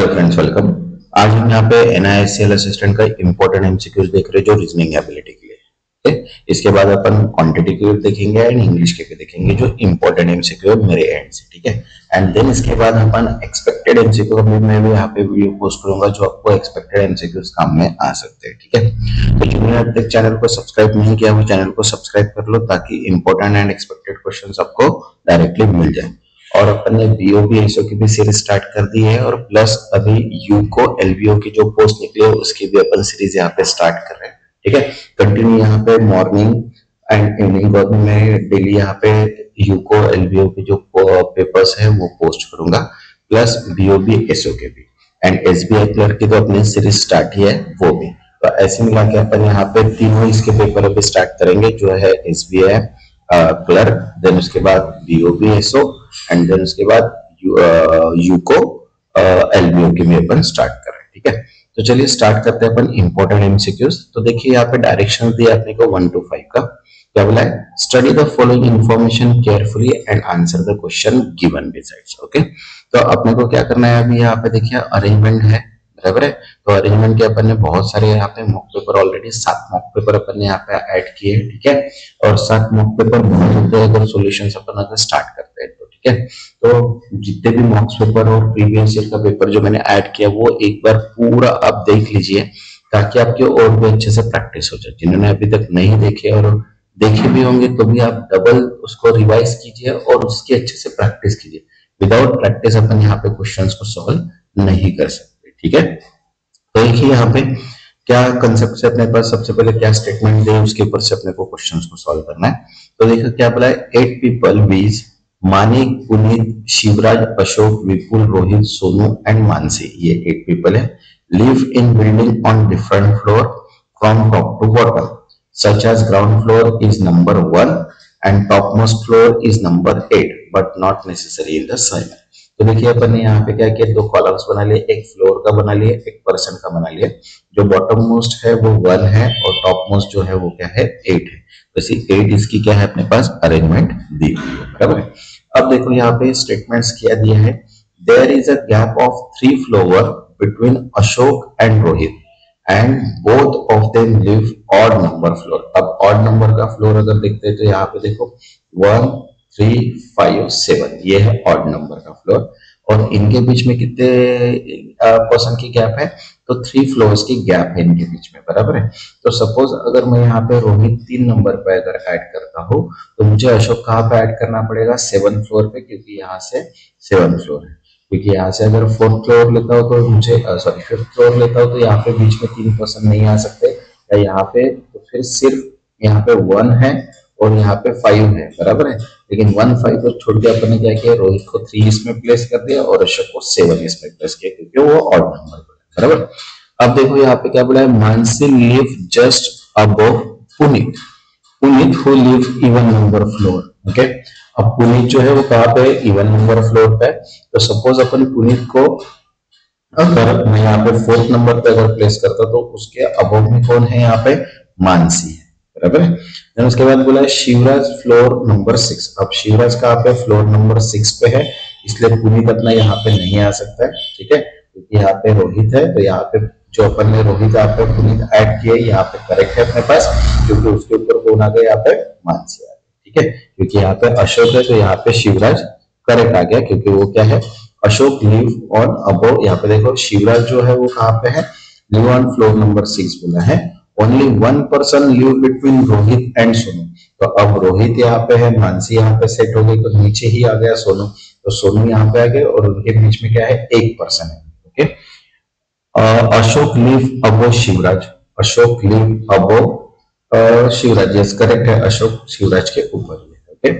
Hello friends, welcome. आज हम यहाँ पे NISL असिस्टेंट का इंपॉर्टेंट एमसीक्यूज देख रहे हैं जो रीजनिंग एबिलिटी के लिए। ठीक है? इसके बाद अपन क्वांटिटी के भी देखेंगे एंड इंग्लिश के भी देखेंगे जो इंपॉर्टेंट एमसीक्यू है मेरे एंड से। ठीक है, एंड देन इसके बाद अपन एक्सपेक्टेड एमसीक्यू मैं भी यहाँ पे वीडियो पोस्ट करूंगा जो आपको एक्सपेक्टेड एमसीक्यूज काम में आ सकते हैं। ठीक है, तो जिन्होंने अब तक चैनल को सब्सक्राइब नहीं किया वो चैनल को सब्सक्राइब कर लो ताकि इंपॉर्टेंट एंड एक्सपेक्टेड क्वेश्चन आपको डायरेक्टली मिल जाए। और अपन ने बीओबी एसओ की भी सीरीज स्टार्ट कर दी है और प्लस अभी यूको एलबीओ की जो पोस्ट निकली है उसकी भी अपन सीरीज यहाँ पे स्टार्ट कर रहे हैं। ठीक है, कंटिन्यू यहाँ पे मॉर्निंग एंड इवनिंग में डेली यहाँ पे यूको एलबीओ के जो पेपर्स है वो पोस्ट करूंगा, प्लस बीओबी एसओ के भी, एंड एसबीआई क्लर्क की तो अपनी सीरीज स्टार्ट ही है वो भी। तो ऐसे मिला के अपन यहाँ पे तीनों इसके पेपर अभी स्टार्ट करेंगे जो है एसबीआई क्लर्क, देन उसके बाद बीओबी एसओ एंड देन उसके बाद यूको एलबीओ की भी अपन स्टार्ट कर रहे हैं। ठीक है, तो चलिए स्टार्ट करते हैं अपन इंपॉर्टेंट एमसीक्यूज। तो देखिए यहाँ पे डायरेक्शन दिया अपने को 1 to 5 का। क्या बोला है? Study the following information carefully and answer the question given besides. Okay, तो अपने को क्या करना है अभी यहाँ पे देखिए अरेंजमेंट है, बराबर है। तो अरेंजमेंट के अपन ने बहुत सारे यहाँ पे mock paper already 7 mock paper अपन ने यहाँ पे ऐड किए। ठीक है, और 7 मॉक पेपर बहुत होते हैं अगर सॉल्यूशंस अपन अगर स्टार्ट करते हैं तो। ठीक है, तो जितने भी मॉक्स पेपर और प्रीवियस ईयर का पेपर जो मैंने ऐड किया वो एक बार पूरा आप देख लीजिए ताकि आपके और भी अच्छे से प्रैक्टिस हो जाए। जिन्होंने अभी तक नहीं देखे और देखे भी होंगे तो भी आप डबल उसको रिवाइज कीजिए और उसकी अच्छे से प्रैक्टिस कीजिए। विदाउट प्रैक्टिस अपन यहाँ पे क्वेश्चंस को सॉल्व नहीं कर सकते। ठीक है, तो देखिए यहाँ पे क्या कंसेप्ट से अपने पास सबसे पहले क्या स्टेटमेंट दे उसके ऊपर से अपने को क्वेश्चंस को सॉल्व करना है। तो देखो क्या बोला है, 8 people viz Manik, Puneet, Shivraj, Ashok, Vipul, Rohit, Sonu and Mansi, ये 8 पीपल है, live in building on different floor from top to bottom such as ground floor is number 1 and top most floor is number 8 but not necessary in the same. तो देखिए अपन ने यहाँ पे क्या किया, 2 columns बना लिए, एक फ्लोर का बना लिया, एक पर्सन का बना लिया। जो बॉटम मोस्ट है वो 1 है और टॉप मोस्ट जो है वो क्या है 8 है। तो इसी 8 इसकी क्या है अपने पास अरेंजमेंट दी हुई है, बराबर है। अब देखो यहाँ पे स्टेटमेंट्स क्या दिया है, there is a gap of 3 floor between Ashok and Rohit and both of them live odd number floor. अब ऑड नंबर का फ्लोर अगर देखते हैं तो यहाँ पे देखो 1 3 5 7 ये है ऑड नंबर का फ्लोर और इनके बीच में कितने पर्सन की गैप है, तो 3 फ्लोर्स की गैप है इनके बीच में, बराबर है। तो सपोज अगर मैं यहाँ पे रोहित 3 नंबर पे अगर ऐड करता हूँ तो मुझे अशोक कहाँ पे ऐड करना पड़ेगा, 7 फ्लोर पे, क्योंकि यहाँ से 7 फ्लोर है। क्योंकि यहाँ से अगर 4th फ्लोर लेता हूँ तो मुझे 5th फ्लोर लेता हूँ तो यहाँ पे बीच में 3 पर्सन नहीं आ सकते, या यहाँ पे तो फिर सिर्फ यहाँ पे 1 है और यहाँ पे 5 है, बराबर है। लेकिन 1 5 को छोड़ के अपन ने क्या किया, रोहित को 3 इसमें प्लेस कर दिया और अशोक को 7 इसमें प्लेस किया क्योंकि वो ऑड नंबर पर है, बराबर। अब देखो यहाँ पे क्या बोला है, Mansi live just above Puneet, Puneet who live even number floor. Okay, अब पुनीत जो है वो कहाँ पे, इवन नंबर फ्लोर पे। तो सपोज अपन पुनीत को अगर मैं यहाँ पे 4th नंबर पे अगर प्लेस करता तो उसके अबव में कौन है, यहाँ पे मानसी है, बराबर है। देन उसके बाद बोला है शिवराज फ्लोर नंबर 6। अब शिवराज कहाँ पे, फ्लोर नंबर 6 पे है, इसलिए पुनीत अपना यहाँ पे नहीं आ सकता है। ठीक है, क्योंकि यहाँ पे रोहित है तो यहाँ पे जो अपन ने रोहित यहाँ पे पुनीत ऐड किया यहाँ पे करेक्ट है अपने पास, क्योंकि उसके ऊपर कौन आ गया, यहाँ पे मानसी आ गया। ठीक है, क्योंकि यहाँ पे अशोक है तो यहाँ पे शिवराज करेक्ट आ गया, क्योंकि वो क्या है, अशोक लिव ऑन अबव। यहाँ पे देखो शिवराज जो है वो कहाँ पे है, लिव ऑन फ्लोर नंबर 6 बोला है। Only 1 person live between Rohit and Sonu. तो अब रोहित यहाँ पे है, मानसी यहाँ पे सेट हो गई तो नीचे ही आ गया सोनू, तो सोनू यहाँ पे आ गए और उनके बीच में क्या है, 1 पर्सन है। Okay, Ashok live above Shivraj, Ashok live above Shivraj, yes correct है, अशोक शिवराज के ऊपर है। Okay,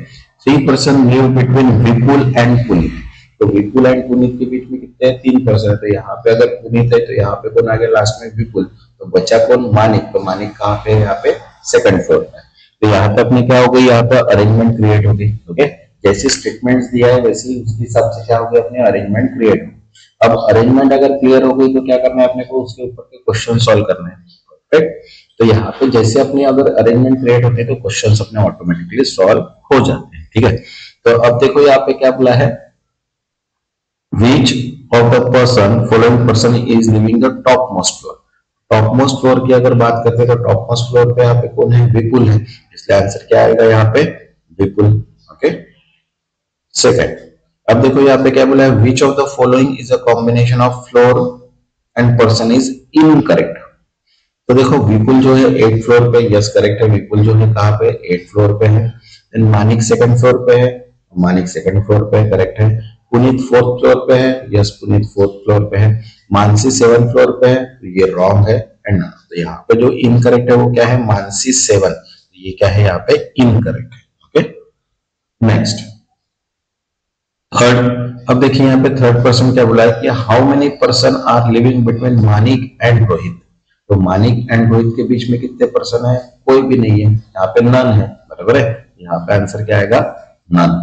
3 person live between Vipul and Puneet. तो विपुल एंड पुनीत के बीच में कितने हैं, 3 पर्सन है। तो यहाँ पे अगर पुनीत है तो यहाँ पे कौन आ गया लास्ट में, विपुल। तो बचा कौन, मानिक। तो मानिक कहाँ पे है, यहाँ पे 2nd फ्लोर पे। तो यहाँ पे अपने क्या हो गई, यहाँ पे अरेंजमेंट क्रिएट हो गई। ओके, जैसे स्टेटमेंट्स दिया है वैसे ही उसके हिसाब से क्या हो गया, अपने अरेंजमेंट क्रिएट हो। अब अरेंजमेंट अगर क्लियर हो गई तो क्या करना है अपने को, उसके ऊपर के क्वेश्चन सॉल्व करने हैं। राइट, तो यहाँ पे जैसे अपने अगर अरेंजमेंट क्रिएट होते हैं तो क्वेश्चंस अपने ऑटोमेटिकली सॉल्व हो जाते हैं। ठीक है, तो अब देखो यहाँ पे क्या बोला है, which of the person, following person is living the top most floor. Top most floor की अगर बात करते हैं तो टॉप मोस्ट फ्लोर पे यहाँ पे कौन है, विपुल है, इसलिए आंसर क्या आएगा यहाँ पे, विपुल। ओके, सेकंड, अब देखो यहाँ पे क्या बोला है, which of the following is a combination of floor and person is incorrect. तो देखो विपुल जो है 8 फ्लोर पे, यस करेक्ट है, विपुल जो है कहाँ पे, 8 फ्लोर पे है। देन मानिक सेकंड फ्लोर पे है, मानिक सेकंड फ्लोर पे करेक्ट है। पुनीत 4th फ्लोर पे है, यस पुनीत 4th फ्लोर पे है। मानसी 7th फ्लोर पे है, तो ये रॉन्ग है। एंड तो यहाँ पे जो इनकरेक्ट है वो क्या है, मानसी 7, ये क्या है यहाँ पे इनकरेक्ट है। ओके, नेक्स्ट थर्ड, अब देखिए यहाँ पे थर्ड पर्सन क्या बोला है कि how many person are living between Manik and Rohit. तो मानिक एंड रोहित के बीच में कितने पर्सन है, कोई भी नहीं है, यहाँ पे नन है, बराबर है, यहाँ पे आंसर क्या आएगा, नन।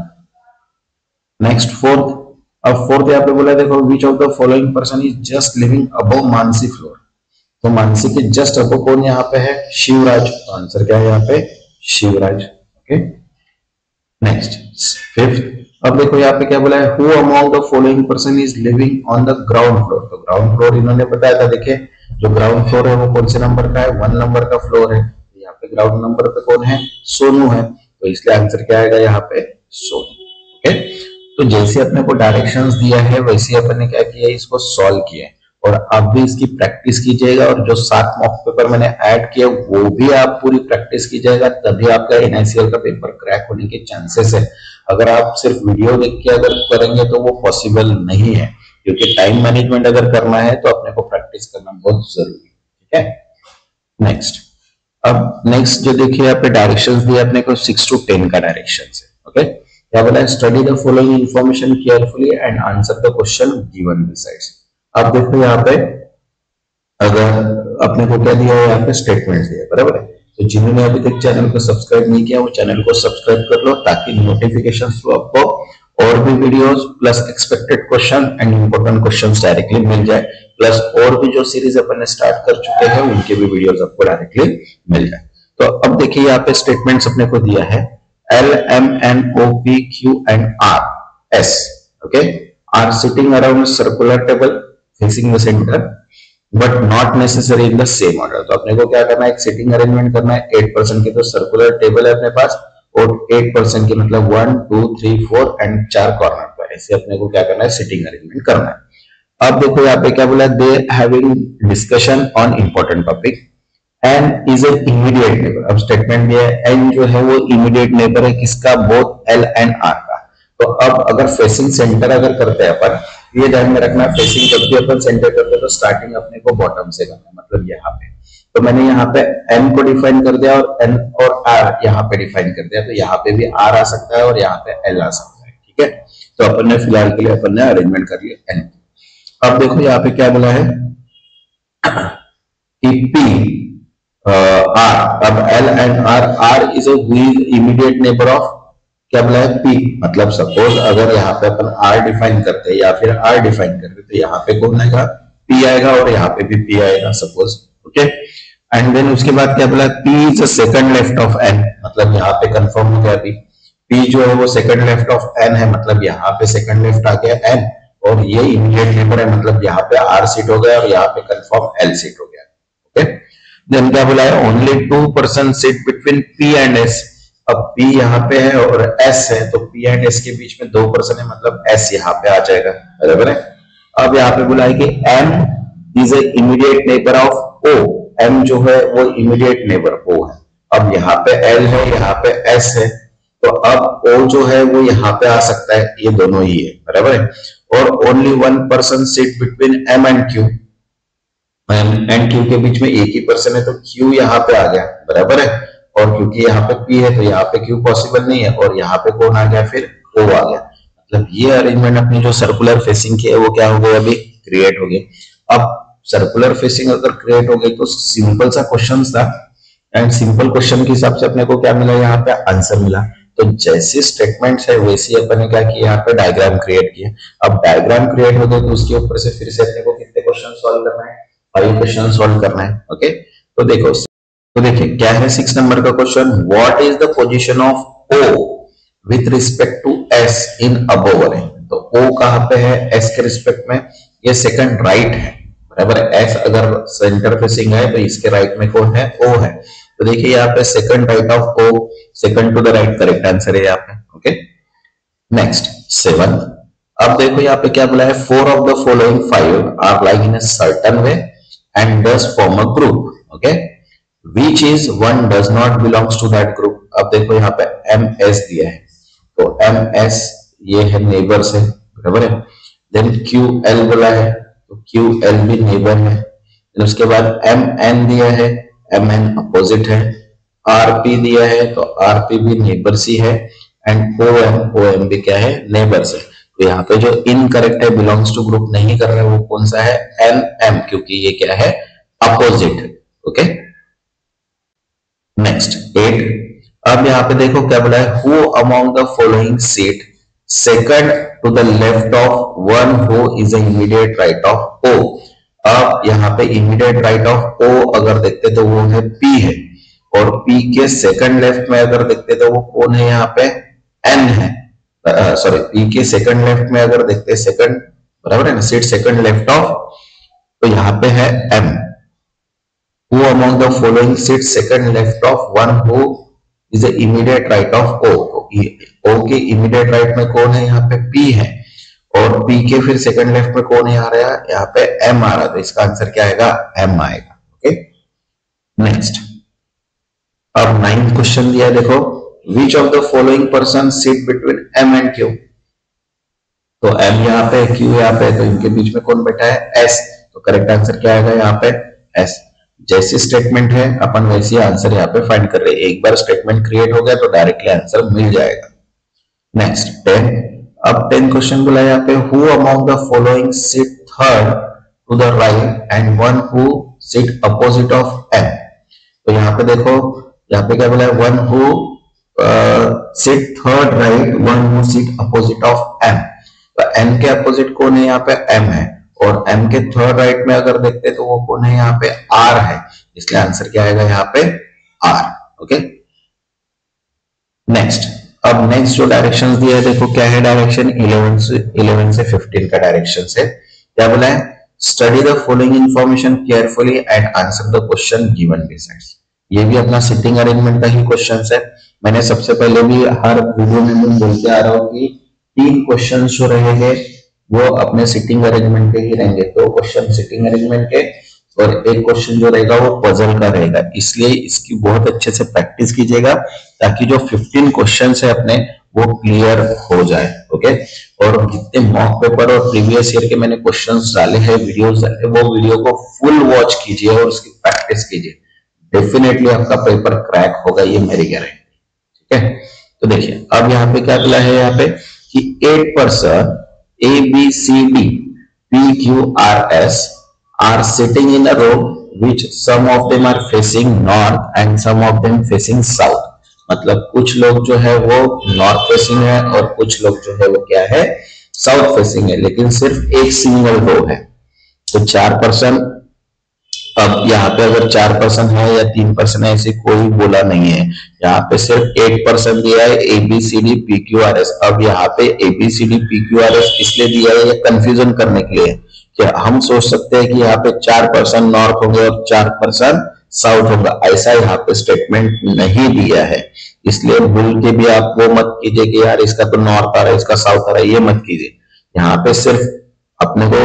नेक्स्ट फोर्थ, अब फोर्थ यहाँ पे बोला देखो which of the following person is just living above Mansi floor. तो मानसी के जस्ट अबव कौन यहाँ पे है, शिवराज, तो आंसर क्या है यहाँ पे, शिवराज। ओके, नेक्स्ट फिफ्थ, अब देखो यहाँ पे क्या बोला है, who among the following person is living on the ground floor. तो ग्राउंड फ्लोर इन्होंने बताया था, देखिए जो ग्राउंड फ्लोर है वो कौन से नंबर का है, 1 नंबर का फ्लोर है। यहाँ पे ग्राउंड नंबर पे कौन है, सोनू है, तो इसलिए आंसर क्या आएगा यहाँ पे, सोनू। ओके, तो जैसे अपने को डायरेक्शंस दिया है वैसे अपन ने क्या किया है, इसको सॉल्व किया है, और आप भी इसकी प्रैक्टिस कीजिएगा, और जो 7 मॉक पेपर मैंने ऐड किए वो भी आप पूरी प्रैक्टिस कीजिएगा, तभी आपका NICL का पेपर क्रैक होने के चांसेस है। अगर आप सिर्फ वीडियो देख के अगर करेंगे तो वो पॉसिबल नहीं है, क्योंकि टाइम मैनेजमेंट अगर करना है तो अपने को प्रैक्टिस करना बहुत जरूरी है। ठीक है, नेक्स्ट, अब नेक्स्ट जो देखिए यहाँ पे डायरेक्शंस दिए अपने को 6 to 10 का डायरेक्शन है। ओके, क्या बोला है, study the following information carefully and answer the question given besides. अब देखो यहाँ पे अगर अपने को क्या दिया है, यहाँ पे स्टेटमेंट्स दिया, बराबर है। तो जिन्होंने अभी तक चैनल को सब्सक्राइब नहीं किया वो चैनल को सब्सक्राइब कर लो, ताकि नोटिफिकेशन थ्रू आपको और भी videos plus expected question and important questions directly मिल जाए, प्लस और भी जो सीरीज अपन ने स्टार्ट कर चुके हैं उनके भी वीडियोस आपको डायरेक्टली मिल जाए। तो अब देखिए यहाँ पे स्टेटमेंट्स अपने को दिया है, L, M, N, O, P, Q and R, S, okay, are sitting around a circular table facing the center, but not necessary in the same order। तो अपने को क्या करना है, एक सिटिंग अरेंजमेंट करना है। 8% की तो सर्कुलर टेबल है अपने पास, और 8% की मतलब 1, 2, 3, 4 एंड 4 कॉर्नर पर, ऐसे अपने को क्या करना है, सिटिंग अरेंजमेंट करना है। अब देखो यहाँ पे क्या बोला, they having discussion on important topic and is an immediate neighbour. अब स्टेटमेंट दिया है एन जो है वो इमीडिएट नेबर है किसका, बोथ एल एंड आर का। तो अब अगर फेसिंग सेंटर अगर करते हैं अपन, ये ध्यान में रखना, फेसिंग जब भी अपन सेंटर करते हैं तो स्टार्टिंग अपने को बॉटम से करना है, मतलब यहाँ पे। तो मैंने यहाँ पे एम को डिफाइन कर दिया और एन और आर यहाँ पे डिफाइन कर दिया, तो यहाँ पे भी आर आ सकता है और यहाँ पे एल आ सकता है। ठीक है, तो अपन ने फिलहाल के लिए अपन ने अरेंजमेंट कर लिया एन। अब देखो यहाँ पे क्या बोला है कि पी आर, अब L and R, R is immediate neighbour of, क्या बोला है, पी। मतलब सपोज अगर यहाँ पे अपन आर डिफाइन करते हैं या फिर आर डिफाइन करते तो यहाँ पे कौन आएगा, पी आएगा, और यहाँ पे भी पी आएगा सपोज। ओके, एंड देन उसके बाद क्या बोला, P is second left of N, मतलब यहाँ पे कंफर्म हो गया अभी पी जो है वो सेकंड लेफ्ट ऑफ एन है, मतलब यहाँ पे सेकंड लेफ्ट आ गया एन, और ये इमीडिएट नेबर है, मतलब यहाँ पे आर सीट हो गया और यहाँ पे कंफर्म एल सीट हो गया। ओके, देन क्या बोला है, only 2% sit between P and S। अब P यहाँ पे है और S है, तो P एंड S के बीच में 2% है, मतलब S यहाँ पे आ जाएगा, बराबर है। अब यहाँ पे बोला है कि M is a immediate neighbour of O, M जो है वो इमीडिएट नेबर O है। अब यहाँ पे L है, यहाँ पे S है, तो अब O जो है वो यहाँ पे आ सकता है, ये दोनों ही है, बराबर है। और only 1% sit between M and Q, and Q के बीच में एक ही पर्सन है, तो क्यू यहाँ पे आ गया, बराबर है। और क्योंकि यहाँ पे पी है तो यहाँ पे क्यू पॉसिबल नहीं है, और यहाँ पे कौन आ गया, फिर ओ आ गया। मतलब ये अरेंजमेंट अपनी जो सर्कुलर फेसिंग की है वो क्या हो गई, अभी क्रिएट हो गई। अब सर्कुलर फेसिंग अगर क्रिएट हो गई तो सिंपल सा क्वेश्चन था, एंड सिंपल क्वेश्चन के हिसाब से अपने को क्या मिला, यहाँ पे आंसर मिला। तो जैसे स्टेटमेंट्स है वैसे ही अपन ने क्या किया, यहाँ पे डायग्राम क्रिएट किया। अब डायग्राम क्रिएट हो गए तो उसके ऊपर से फिर से अपने को कितने क्वेश्चन सॉल्व करना है, 5 क्वेश्चन सॉल्व करना है। ओके, तो देखो, तो देखिए क्या है 6 नंबर का question, what is the position of O with respect to S in above arrangement. तो O कहाँ पे है S के रिस्पेक्ट में, ये सेकंड राइट है, बराबर है। S अगर सेंटर फेसिंग है तो इसके राइट में कौन है, O है। तो देखिए यहाँ पे second right of O, second to the right correct answer है यहाँ पे। Okay, next 7। अब देखो यहाँ पे क्या बोला है, 4 of the following 5 are like in a certain way and thus form a group. Okay, which is one does not belongs to that group। अब देखो यहाँ पे MS दिया है, तो MS ये है नेबर्स है, बराबर है। देन QL बोला है, तो QL भी नेबर है। देन उसके बाद MN दिया है, MN अपोजिट है। RP दिया है, तो RP भी नेबर्स ही है। एंड OM भी क्या है, नेबर्स है। तो यहाँ पे जो इनकरेक्ट है, बिलोंग्स टू ग्रुप नहीं कर रहा है, वो कौन सा है, NM, क्योंकि ये क्या है, अपोजिट। Okay, next 8। अब यहाँ पे देखो क्या बोला है, who among the following seat second to the left of one who is immediate right of O। अब यहाँ पे इमीडिएट राइट ऑफ O अगर देखते तो वो है P है, और P के सेकंड लेफ्ट में अगर देखते तो वो कौन है, यहाँ पे N है। सॉरी, P के सेकंड लेफ्ट में अगर देखते, सेकंड बराबर है ना, सीट सेकंड लेफ्ट ऑफ, तो यहाँ पे है M। Who among the following sits second left of one who is the immediate right of O। O के immediate right में कौन है, यहाँ पे P है, और P के फिर सेकंड लेफ्ट में कौन आ रहा है, यहाँ पे M आ रहा है। तो इसका आंसर क्या आएगा, M आएगा। ओके, नेक्स्ट अब 9 क्वेश्चन दिया है, देखो which of the following person sit between M and Q। तो M यहाँ पे, Q यहाँ पे, तो इनके बीच में कौन बैठा है, S। तो करेक्ट आंसर क्या आएगा यहाँ पे, S। जैसी स्टेटमेंट है अपन वैसी आंसर यहाँ पे फाइंड कर रहे हैं। एक बार स्टेटमेंट क्रिएट हो गया तो डायरेक्टली आंसर मिल जाएगा। नेक्स्ट 10। अब 10 क्वेश्चन बोला यहाँ पे, who among the following sit third to the right and one who sit opposite of M। तो यहाँ पे देखो, यहाँ पे क्या बोला है, one who seat third right, one who sit opposite of M। तो M के अपोजिट कौन है, यहाँ पे M है, और M के थर्ड राइट में अगर देखते तो वो कौन है, यहाँ पे R है। इसलिए आंसर क्या आएगा यहाँ पे, R। ओके, नेक्स्ट अब नेक्स्ट जो डायरेक्शंस दिया है, देखो क्या है डायरेक्शन, 11 से 15 का डायरेक्शन है। क्या बोला है, study the following information carefully and answer the question given besides. ये भी अपना सिटिंग अरेंजमेंट का ही क्वेश्चन है। मैंने सबसे पहले भी हर वीडियो में मैं बोलते आ रहा हूँ कि 3 क्वेश्चन जो रहेंगे वो अपने सिटिंग अरेंजमेंट के ही रहेंगे। 2 क्वेश्चन सिटिंग अरेंजमेंट के और 1 क्वेश्चन जो रहेगा वो पजल का रहेगा। इसलिए इसकी बहुत अच्छे से प्रैक्टिस कीजिएगा ताकि जो 15 क्वेश्चन है अपने वो क्लियर हो जाए। ओके, और जितने मॉक पेपर और प्रीवियस ईयर के मैंने क्वेश्चंस डाले हैं, वीडियोस डाले, वो वीडियो को फुल वॉच कीजिए और उसकी प्रैक्टिस कीजिए। डेफिनेटली आपका पेपर क्रैक होगा, ये मेरी गारंटी। ठीक है, तो देखिए अब यहाँ पे क्या बोला है, यहाँ पे कि 8 person ABCD PQRS are sitting in a row which some of them are facing north and some of them facing south। मतलब कुछ लोग जो है वो नॉर्थ फेसिंग है और कुछ लोग जो है वो क्या है, साउथ फेसिंग है, लेकिन सिर्फ एक सिंगल रो है। तो 4 पर्सन, अब यहाँ पे अगर 4 पर्सन है या 3 पर्सन है ऐसे कोई बोला नहीं है, यहाँ पे सिर्फ 8 पर्सन दिया है ABCD PQRS। अब यहाँ पे ABCD PQRS इसलिए दिया है, ये कंफ्यूजन करने के लिए कि हम सोच सकते हैं कि यहाँ पे 4 पर्सन नॉर्थ होंगे और 4 पर्सन साउथ होगा, ऐसा यहाँ पे स्टेटमेंट नहीं दिया है। इसलिए भूल के भी आप वो मत कीजिए कि यार इसका तो नॉर्थ आ रहा है इसका साउथ आ रहा है, ये मत कीजिए। यहाँ पे सिर्फ अपने को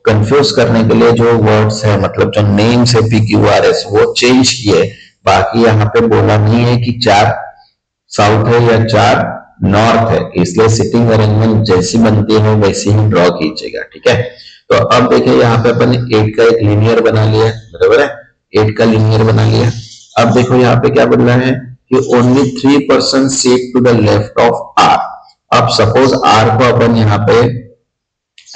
कंफ्यूज करने के लिए जो वर्ड्स है, मतलब जो नेम्स है PQRS वो चेंज किए, बाकी यहाँ पे बोला नहीं है कि 4 साउथ है या 4 नॉर्थ है। इसलिए सिटिंग अरेंजमेंट जैसी बनती है वैसी ही ड्रॉ कीजिएगा। ठीक है, तो अब देखिए यहाँ पे अपन 8 का एक लीनियर बना लिया, बराबर है, 8 का लीनियर बना लिया। अब देखो यहाँ पे क्या बन रहा है कि only 3 person seat to the left of R। अब सपोज R को अपन यहाँ पे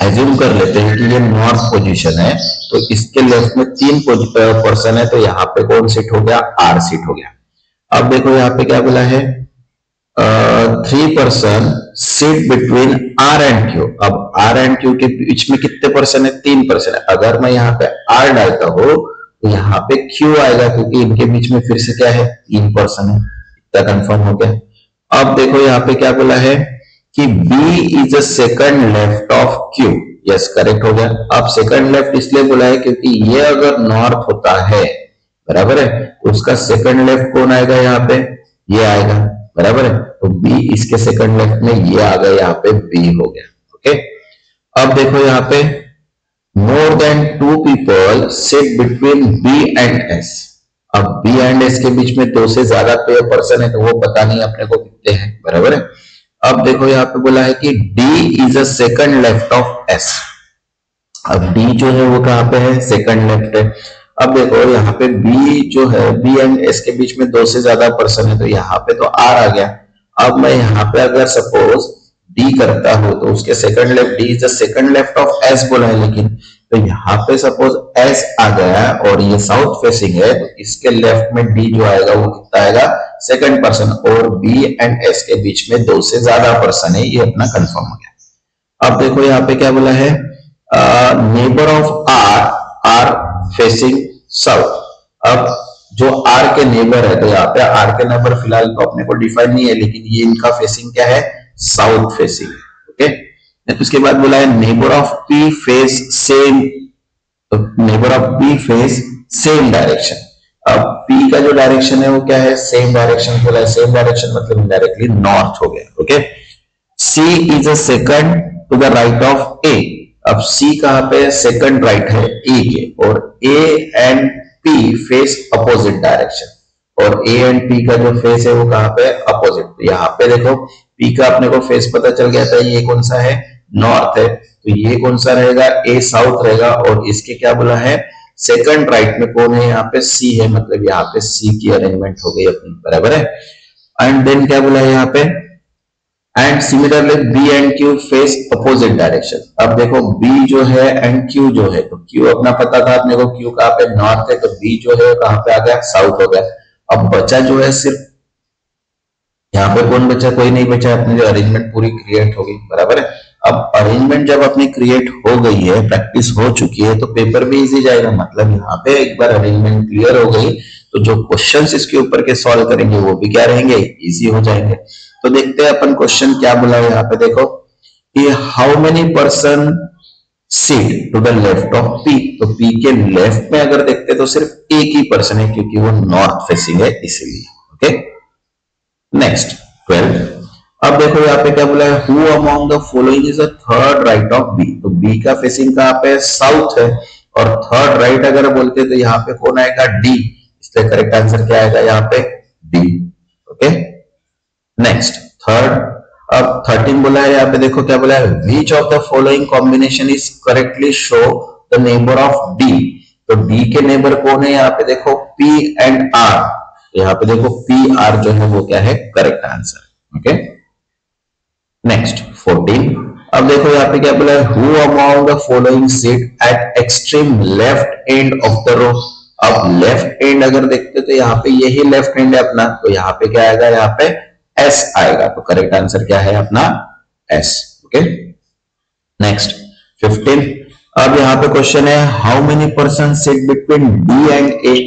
एज्यूम कर लेते हैं कि ये नॉर्थ पोजीशन है, तो इसके लेफ्ट में 3 पर्सन है, तो यहाँ पे कौन सीट हो गया, R सीट हो गया। अब देखो यहाँ पे क्या बोला है, 3 person seat between R and Q। अब R एंड Q के बीच में कितने पर्सन है, 3 पर्सन है। अगर मैं यहाँ पे R डालता हूँ तो यहाँ पे Q आएगा, क्योंकि इनके बीच में फिर से क्या है, 3 पर्सन है। इतना कंफर्म हो गया। अब देखो यहाँ पे क्या बोला है कि B is a second left of Q। Yes, correct हो गया। अब सेकंड लेफ्ट इसलिए बोला है क्योंकि ये अगर नॉर्थ होता है, बराबर है, तो उसका सेकंड लेफ्ट कौन आएगा यहाँ पे, ये आएगा, बराबर है। तो B इसके सेकंड लेफ्ट में ये आ गया, यहाँ पे B हो गया। ओके, अब देखो यहाँ पे more than 2 people sit between B and S। अब B एंड S के बीच में 2 से ज्यादा पर्सन है, तो वो पता नहीं अपने को कितने हैं, बराबर है। अब देखो यहाँ पे बोला है कि D is a second left of S। अब D जो है वो कहाँ पे है, सेकंड लेफ्ट है। अब देखो यहाँ पे B जो है, B एंड S के बीच में 2 से ज्यादा पर्सन है, तो यहाँ पे तो R आ गया। अब मैं यहाँ पे अगर सपोज D करता हूं तो उसके second left, D is the second left of S बोला है, लेकिन तो यहाँ पे सपोज S आ गया और ये साउथ फेसिंग है, तो इसके लेफ्ट में D जो आएगा वो कितना आएगा, सेकंड पर्सन, और B एंड S के बीच में 2 से ज्यादा पर्सन है, ये अपना कंफर्म हो गया। अब देखो यहाँ पे क्या बोला है, neighbour of R facing south. अब जो R के नेबर है, तो यहाँ पे R के नेबर फिलहाल तो अपने को डिफाइन नहीं है, लेकिन ये इनका फेसिंग क्या है, साउथ फेसिंग। ओके, तो उसके बाद बोला है neighbour of P face same, neighbour of P face same direction. अब P का जो डायरेक्शन है वो क्या है, सेम डायरेक्शन बोला है। सेम डायरेक्शन मतलब इनडायरेक्टली नॉर्थ हो गया। Okay, C is a second to the right of A। अब C कहां पे, सेकंड राइट है A के, और A and P face opposite direction, और A एंड P का जो फेस है वो कहां पे, अपोजिट। तो यहाँ पे देखो P का अपने को फेस पता चल गया था, ये कौन सा है, नॉर्थ है, तो ये कौन सा रहेगा, A साउथ रहेगा, और इसके क्या बोला है, सेकंड राइट में कौन है, यहाँ पे C है, मतलब यहाँ पे C की अरेंजमेंट हो गई अपनी, बराबर है। एंड देन क्या बोला है यहाँ पे, and similarly B and Q face opposite direction. अब देखो B जो है एंड Q जो है, तो Q अपना पता था अपने को, Q कहाँ पे, नॉर्थ है, तो B जो है कहाँ पे आ गया, साउथ हो गया। अब बचा जो है सिर्फ यहाँ पे कौन बचा, कोई नहीं बचा, अपनी जो अरेंजमेंट पूरी क्रिएट हो गई, बराबर है। अब अरेंजमेंट जब अपनी क्रिएट हो गई है, प्रैक्टिस हो चुकी है, तो पेपर भी इजी जाएगा। मतलब यहाँ पे एक बार अरेंजमेंट क्लियर हो गई, तो जो क्वेश्चंस इसके ऊपर के सॉल्व करेंगे वो भी क्या रहेंगे, इजी हो जाएंगे। तो देखते हैं अपन क्वेश्चन क्या बोला है यहाँ पे, देखो कि how many person seat to the left of P। तो P के लेफ्ट में अगर देखते तो सिर्फ एक ही पर्सन है, क्योंकि वो नॉर्थ फेसिंग है इसलिए। Okay, next 12। अब देखो यहाँ पे क्या बोला है, who among the following is the third right of B। तो B का फेसिंग कहाँ पे, साउथ है, और थर्ड राइट अगर बोलते तो यहाँ पे कौन आएगा, D, इसलिए करेक्ट आंसर क्या आएगा यहाँ पे, D। Okay, next third. अब 13 बोला है, यहाँ पे देखो क्या बोला है, which of the following combination is correctly show the neighbour of D। तो D के नेबर कौन है, यहाँ पे देखो P एंड R, यहाँ पे देखो PR जो है वो क्या है, करेक्ट आंसर। Okay, next 14। अब देखो यहाँ पे क्या बोला है, who among the following seat at extreme left end of the row. अब लेफ्ट एंड अगर देखते तो यहाँ पे यही लेफ्ट एंड है अपना, तो यहाँ पे क्या आएगा, यहाँ पे S आएगा, तो करेक्ट आंसर क्या है अपना, S। Okay, next 15। अब यहाँ पे क्वेश्चन है, how many person sit between D and A।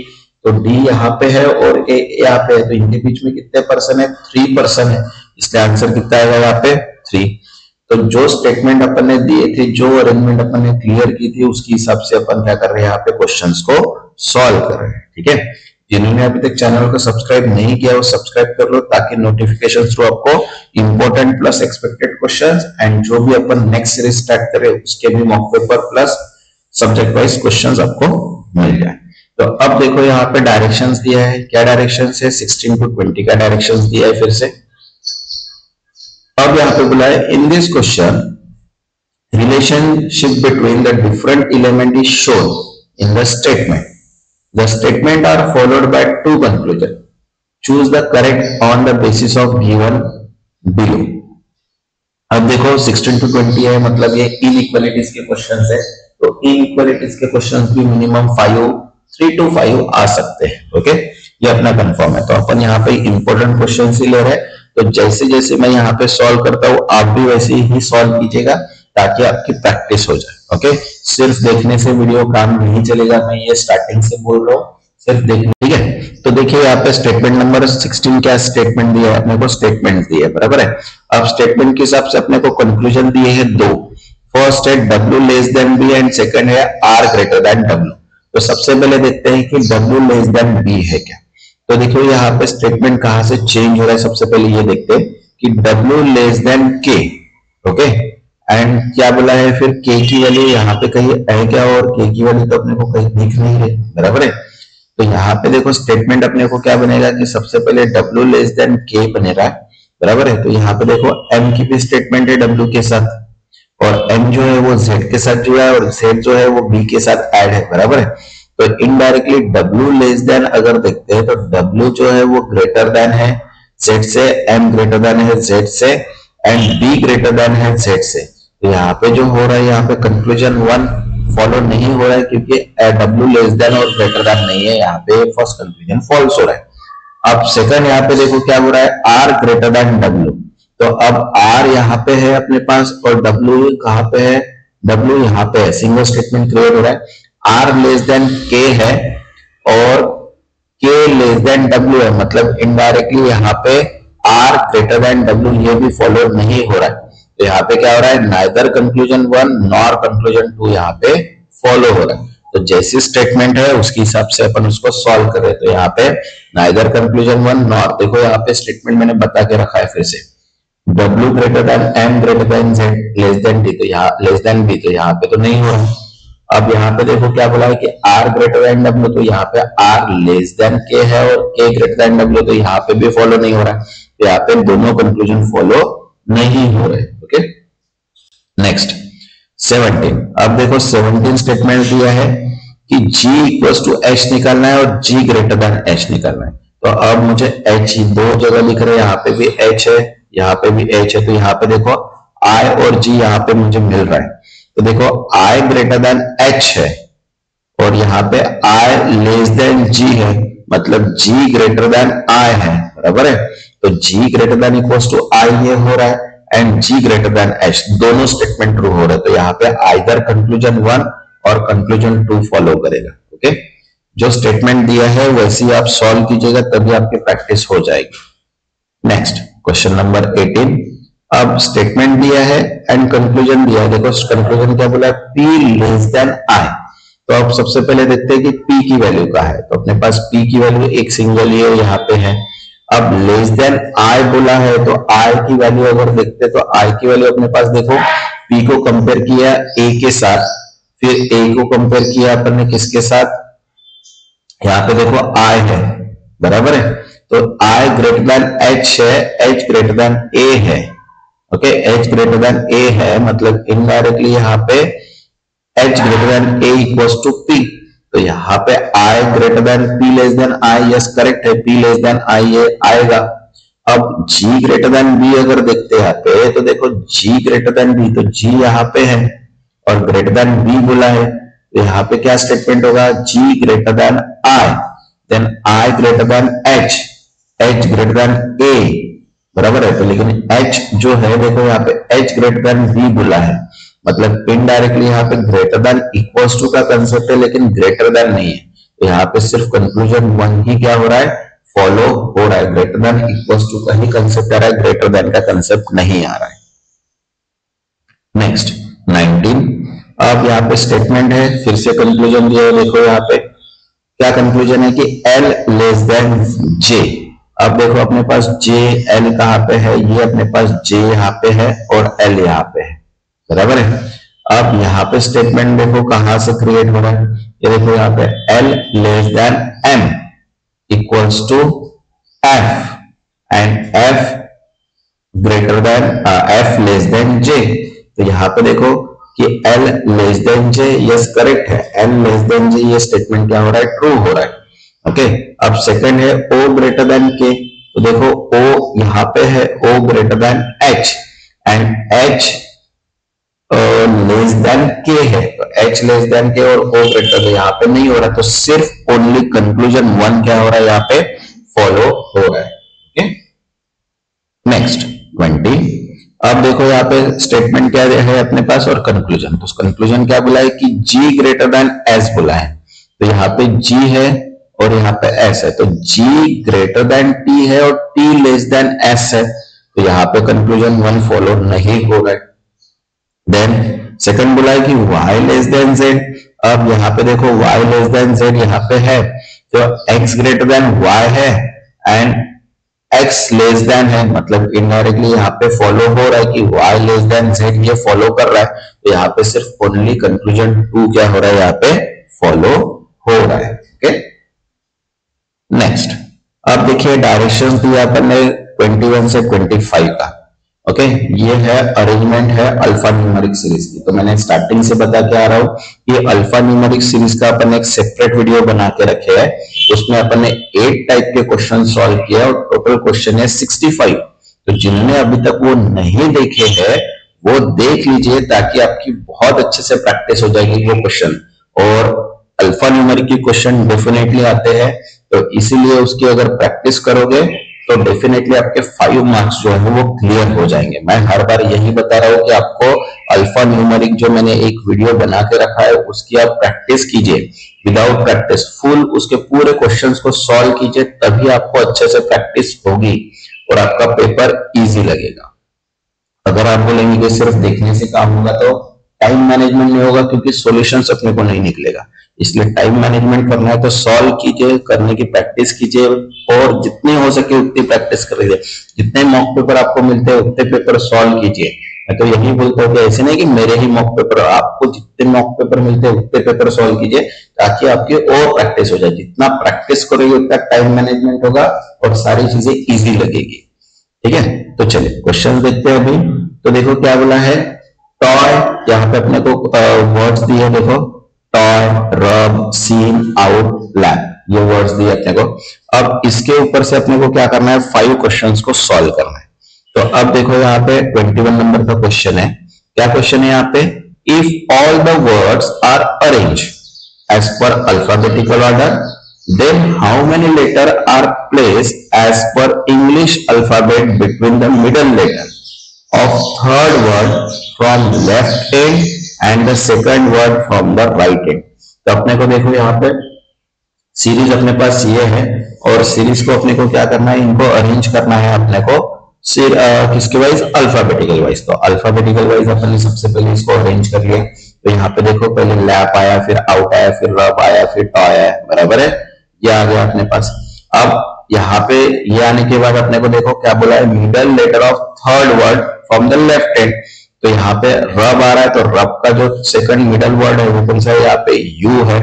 तो D यहाँ पे है और A यहाँ पे है, तो इनके बीच में कितने पर्सन है, 3 पर्सन है, इसलिए आंसर कितना आएगा यहाँ पे, 3। तो जो स्टेटमेंट अपन ने दिए थे, जो अरेंजमेंट अपन ने क्लियर की थी, उसके हिसाब से अपन क्या कर रहे हैं, यहाँ पे क्वेश्चंस को सॉल्व कर रहे हैं। ठीक है, जिन्होंने अभी तक चैनल को सब्सक्राइब नहीं किया वो सब्सक्राइब कर लो, ताकि नोटिफिकेशन थ्रू आपको important plus expected questions and जो भी अपन नेक्स्ट सीरीज स्टार्ट करें उसके भी mock paper plus subject wise questions आपको मिल जाए। तो अब देखो यहाँ पे डायरेक्शंस दिया है, क्या डायरेक्शंस है, 16 to 20 का डायरेक्शंस दिया है फिर से। अब यहाँ पे बोला है, in this question relationship between the different element is shown in the statement. The statement are followed by 2 conclusions. Choose the correct on the basis of given below. अब देखो 16 to 20 है, मतलब ये इनइक्वालिटीज के क्वेश्चंस है, तो inequalities के questions भी मिनिमम 3 to 5 आ सकते हैं। ओके, ये अपना कंफर्म है। तो अपन यहाँ पे इंपॉर्टेंट क्वेश्चन ही ले रहे हैं, तो जैसे जैसे मैं यहाँ पे सॉल्व करता हूँ आप भी वैसे ही सॉल्व कीजिएगा, ताकि आपकी प्रैक्टिस हो जाए। ओके, सिर्फ देखने से वीडियो काम नहीं चलेगा, मैं ये स्टार्टिंग से बोल रहा हूँ, सिर्फ देखना, ठीक है। तो देखिए यहाँ पे स्टेटमेंट नंबर 16 क्या स्टेटमेंट दिया है अपने को, स्टेटमेंट दिए है, बराबर है। अब स्टेटमेंट के हिसाब से अपने को कंक्लूजन दिए है दो, फर्स्ट है W less than B and second है R ग्रेटर देन W। तो सबसे पहले देखते हैं कि W लेस देन B है क्या। तो देखिए यहाँ पे स्टेटमेंट कहां से चेंज हो रहा है, सबसे पहले ये देखते हैं कि W less than K, okay, and क्या बोला है फिर K की वैल्यू यहाँ पे कहीं है क्या, और K की वैल्यू तो अपने को कहीं दिख नहीं है, बराबर है। तो यहाँ पे देखो स्टेटमेंट अपने को क्या बनेगा कि सबसे पहले W लेस देन K बनेगा, बराबर है। तो यहाँ पे देखो M की भी स्टेटमेंट है W के साथ, और M जो है वो Z के साथ जुड़ा है, और Z जो है वो B के साथ ऐड है, बराबर है। तो इनडायरेक्टली W लेस देन अगर देखते हैं तो W जो है वो ग्रेटर देन है Z से, M ग्रेटर देन है Z से, एंड B ग्रेटर देन है Z से। तो यहाँ पे जो हो रहा है, यहाँ पे कंक्लूजन 1 फॉलो नहीं हो रहा है, क्योंकि W लेस देन और ग्रेटर देन नहीं है, यहाँ पे फर्स्ट कंक्लूजन फॉल्स हो रहा है। अब सेकंड यहाँ पे देखो क्या हो रहा है, R ग्रेटर देन W। तो अब R यहाँ पे है अपने पास, और W कहाँ पे है, W यहाँ पे है, सिंगल स्टेटमेंट क्रिएट हो रहा है। R लेस देन K है और K लेस देन W है, मतलब इनडायरेक्टली यहाँ पे R ग्रेटर देन W ये भी फॉलो नहीं हो रहा है। तो यहाँ पे क्या हो रहा है, नाइदर कंक्लूजन 1 नॉर कंक्लूजन 2 यहाँ पे फॉलो हो रहा है। तो जैसी स्टेटमेंट है उसके हिसाब से अपन उसको सॉल्व कर रहे हैं। तो यहाँ पे नाइदर कंक्लूजन 1 नॉर, देखो यहाँ पे स्टेटमेंट मैंने बता के रखा है फिर से, W greater than M greater than Z less than D, तो यहाँ लेस देन B, तो यहाँ पे तो नहीं हो रहा। अब यहाँ पे देखो क्या बोला है कि R ग्रेटर देन W, तो यहाँ पे R लेस देन K है, और K ग्रेटर देन W, तो यहाँ पे भी फॉलो नहीं हो रहा है। तो यहाँ पे दोनों कंक्लूजन फॉलो नहीं हो रहे, ओके। नेक्स्ट 17, अब देखो 17 स्टेटमेंट दिया है कि G इक्वल्स टू H निकालना है और G ग्रेटर देन H निकालना है। तो अब मुझे H दो जगह लिख रहे हैं, यहाँ पे भी H है, यहाँ पे भी H है। तो यहाँ पे देखो I और G यहाँ पे मुझे मिल रहा है। तो देखो I ग्रेटर देन H है, और यहाँ पे I लेस देन G है, मतलब G ग्रेटर देन I है, बराबर है। तो G greater than equals to I ये हो रहा है, and G greater than H, दोनों स्टेटमेंट ट्रू हो रहे हैं। तो यहाँ पे आइदर कंक्लूजन 1 और कंक्लूजन 2 फॉलो करेगा, ओके। जो स्टेटमेंट दिया है वैसे ही आप सॉल्व कीजिएगा, तभी आपकी प्रैक्टिस हो जाएगी। नेक्स्ट क्वेश्चन नंबर 18, अब स्टेटमेंट दिया है एंड कंक्लूजन दिया है। देखो कंक्लूजन क्या बोला है, P लेस देन I। तो अब सबसे पहले देखते हैं कि P की वैल्यू क्या है। तो अपने पास P की वैल्यू एक सिंगल ही है, यहाँ पे है। अब लेस देन I बोला है, तो I की वैल्यू अगर देखते तो I की वैल्यू अपने पास देखो, P को कंपेयर किया A के साथ, फिर A को कंपेयर किया अपन ने किसके साथ, यहाँ पे देखो I है, बराबर है। तो I ग्रेटर देन H है, H ग्रेटर देन A है, okay. H greater than A है, मतलब इनडायरेक्टली यहाँ पे H greater than A equals to P। तो यहाँ पे I greater than P less than I, yes correct है, P लेस देन I ये आएगा। अब G ग्रेटर देन B अगर देखते हैं यहाँ पे, तो देखो G ग्रेटर देन B, तो G यहाँ पे है और ग्रेटर देन B बोला है। तो यहाँ पे क्या स्टेटमेंट होगा, G greater than I, then I greater than H, H greater than A, बराबर है। तो लेकिन H जो है देखो यहाँ पे H ग्रेटर देन B बोला है, मतलब इनडायरेक्टली यहाँ पे ग्रेटर देन इक्वल्स टू का कंसेप्ट है, लेकिन ग्रेटर देन नहीं है। तो यहाँ पे सिर्फ कंक्लूजन 1 ही क्या हो रहा है, फॉलो हो रहा है। ग्रेटर देन इक्वल्स टू का ही कंसेप्ट आ रहा है, ग्रेटर देन का कंसेप्ट नहीं आ रहा है। नेक्स्ट 19, अब यहाँ पे स्टेटमेंट है, फिर से कंक्लूजन दिया है। देखो यहाँ पे क्या कंक्लूजन है कि L लेस देन J। अब देखो अपने पास J L कहाँ पे है, ये अपने पास J यहाँ पे है और L यहाँ पे है, बराबर है। अब यहाँ पे स्टेटमेंट देखो कहां से क्रिएट हो रहा है, ये देखो यहाँ पे L less than M equals to F and F greater than F less than J। तो यहाँ पे देखो कि L less than J, yes correct है, L लेस देन J, ये स्टेटमेंट क्या हो रहा है, ट्रू हो रहा है, ओके। अब सेकंड है O ग्रेटर देन K। तो देखो O यहाँ पे है, O greater than H and H less than K है। तो H लेस देन K और O ग्रेटर, तो यहाँ पे नहीं हो रहा, तो सिर्फ ओनली कंक्लूजन 1 क्या हो रहा है, यहाँ पे फॉलो हो रहा है, ओके। नेक्स्ट 20, अब देखो यहाँ पे स्टेटमेंट क्या है अपने पास और कंक्लूजन। तो कंक्लूजन क्या बोला है कि G ग्रेटर देन S बोला है। तो यहाँ पे G है और यहाँ पे एस है, तो जी ग्रेटर देन टी है और टी लेस देन एस है, तो यहाँ पे कंक्लूजन वन फॉलो नहीं होगा। देन सेकंड बोला है कि y लेस देन z। अब यहाँ पे देखो y लेस देन z यहाँ पे है, तो x ग्रेटर देन y है एंड x लेस देन है, मतलब इनडायरेक्टली यहाँ पे फॉलो हो रहा है कि y लेस देन z ये फॉलो कर रहा है, तो यहाँ पे सिर्फ ओनली कंक्लूजन 2 क्या हो रहा है, यहाँ पे फॉलो हो रहा है। ओके, नेक्स्ट अब देखिए डायरेक्शंस दिया अपन ने 21 से 25 का। ओके, ये है अरेंजमेंट है अल्फा न्यूमेरिक सीरीज की। तो मैंने स्टार्टिंग से बता के आ रहा हूँ कि अल्फा न्यूमेरिक सीरीज का अपन एक सेपरेट वीडियो बना के रखे है, उसमें अपन ने 8 टाइप के क्वेश्चन सॉल्व किया और टोटल क्वेश्चन है 65। तो जिन्होंने अभी तक वो नहीं देखे हैं वो देख लीजिए, ताकि आपकी बहुत अच्छे से प्रैक्टिस हो जाएगी वो क्वेश्चन। और अल्फा न्यूमेरिक के क्वेश्चन डेफिनेटली आते हैं, तो इसीलिए उसकी अगर प्रैक्टिस करोगे तो डेफिनेटली आपके 5 मार्क्स जो है वो क्लियर हो जाएंगे। मैं हर बार यही बता रहा हूँ कि आपको अल्फा न्यूमेरिक जो मैंने एक वीडियो बना के रखा है उसकी आप प्रैक्टिस कीजिए, विदाउट प्रैक्टिस फुल उसके पूरे क्वेश्चंस को सॉल्व कीजिए, तभी आपको अच्छे से प्रैक्टिस होगी और आपका पेपर इजी लगेगा। अगर आप बोलेंगे कि सिर्फ देखने से काम होगा तो टाइम मैनेजमेंट नहीं होगा, क्योंकि सॉल्यूशंस अपने को नहीं निकलेगा। इसलिए टाइम मैनेजमेंट करना है तो सॉल्व कीजिए, करने की प्रैक्टिस कीजिए और जितनी हो सके उतनी प्रैक्टिस करिए। जितने मॉक पेपर आपको मिलते हैं उतने पेपर सॉल्व कीजिए। मैं तो यही बोलता हूँ कि ऐसे नहीं कि मेरे ही मॉक पेपर, आपको जितने मॉक पेपर मिलते हैं उतने पेपर सॉल्व कीजिए, ताकि आपकी और प्रैक्टिस हो जाए। जितना प्रैक्टिस करोगे उतना टाइम मैनेजमेंट होगा और सारी चीजें ईजी लगेगी। ठीक है, तो चलिए क्वेश्चन देखते हैं अभी। तो देखो क्या बोला है, टॉय, यहाँ पे अपने को वर्ड्स दिए, देखो टॉय, रब, सीन, आउट, लैप, ये वर्ड्स दिए अपने को। अब इसके ऊपर से अपने को क्या करना है, 5 क्वेश्चंस को सॉल्व करना है। तो अब देखो यहाँ पे 21 नंबर का क्वेश्चन है। क्या क्वेश्चन है यहाँ पे, if all the words are arrange as per alphabetical order, then how many letters are placed as per English alphabet between the middle letter of third word from left end and the second word from the right end। तो अपने को देखो यहाँ पे series अपने पास ये है और सीरीज को अपने को क्या करना है, इनको अरेंज करना है अपने को किसके वाइज, अल्फाबेटिकल वाइज। तो अल्फाबेटिकल वाइज अपन ने सबसे पहले इसको अरेंज कर लिया। तो यहाँ पे देखो पहले लैप आया, फिर आउट आया, फिर रब आया, फिर टॉय आया, बराबर है, ये आ गया अपने पास। अब यहाँ पे ये आने के बाद अपने को देखो क्या बोला है, middle letter of third word from the left hand. तो यहाँ पे रब आ रहा है, तो रब का जो सेकंड मिडल वर्ड है वो कौन सा है, यहाँ पे यू है।